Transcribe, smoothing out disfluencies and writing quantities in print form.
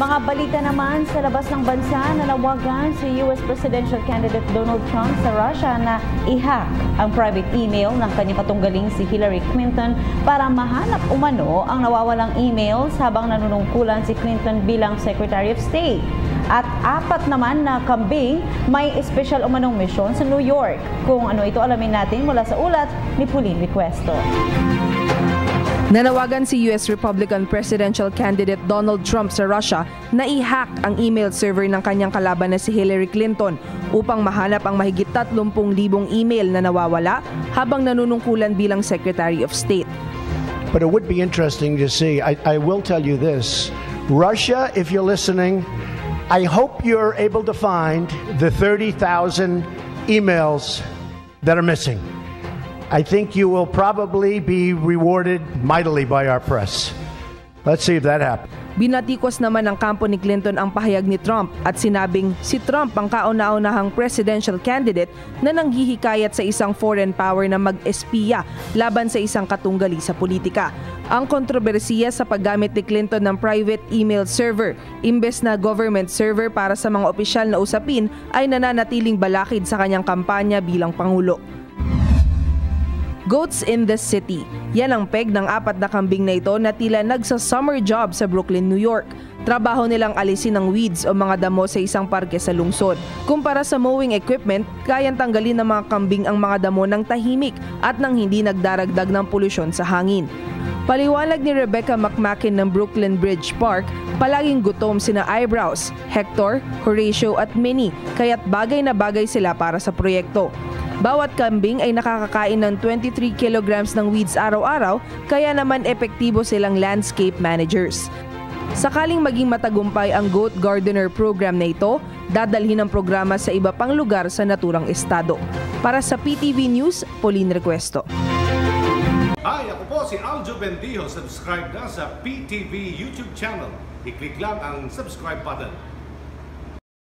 Mga balita naman sa labas ng bansa, nanawagan si US Presidential Candidate Donald Trump sa Russia na i-hack ang private email ng kanyang katunggaling si Hillary Clinton para mahanap umano ang nawawalang emails habang nanunungkulan si Clinton bilang Secretary of State. At 4 naman na kambing may espesyal umanong misyon sa New York. Kung ano ito, alamin natin mula sa ulat ni Pauline Requesto. Nanawagan si US Republican Presidential Candidate Donald Trump sa Russia na i-hack ang email server ng kanyang kalaban na si Hillary Clinton upang mahanap ang mahigit 30,000 email na nawawala habang nanunungkulan bilang Secretary of State. But it would be interesting to see. I will tell you this. Russia, if you're listening, I hope you're able to find the 30,000 emails that are missing. I think you will probably be rewarded mightily by our press. Let's see if that happens. Binatikos naman ng kampo ni Clinton ang pahayag ni Trump at sinabing si Trump ang kauna-unahang presidential candidate na nanghihikayat sa isang foreign power na mag-espiya laban sa isang katunggali sa politika. Ang kontrobersiya sa paggamit ni Clinton ng private email server imbes na government server para sa mga opisyal na usapin ay nananatiling balakid sa kanyang kampanya bilang Pangulo. Goats in the City. Yan ang peg ng 4 na kambing na ito na tila nagsa-summer job sa Brooklyn, New York. Trabaho nilang alisin ang weeds o mga damo sa isang parke sa lungsod. Kumpara sa mowing equipment, kayang tanggalin ng mga kambing ang mga damo ng tahimik at nang hindi nagdaragdag ng polusyon sa hangin. Paliwanag ni Rebecca McMakin ng Brooklyn Bridge Park, palaging gutom sina Eyebrows, Hector, Horatio at Minnie, kaya't bagay na bagay sila para sa proyekto. Bawat kambing ay nakakakain ng 23 kilograms ng weeds araw-araw, kaya naman epektibo silang landscape managers. Sakaling maging matagumpay ang Goat Gardener program na ito, dadalhin ang programa sa iba pang lugar sa naturang estado. Para sa PTV News, Pauline Requesto. Hi, ako po si Aljo Bendijo. Subscribe na sa PTV YouTube channel. I-click lang ang subscribe button.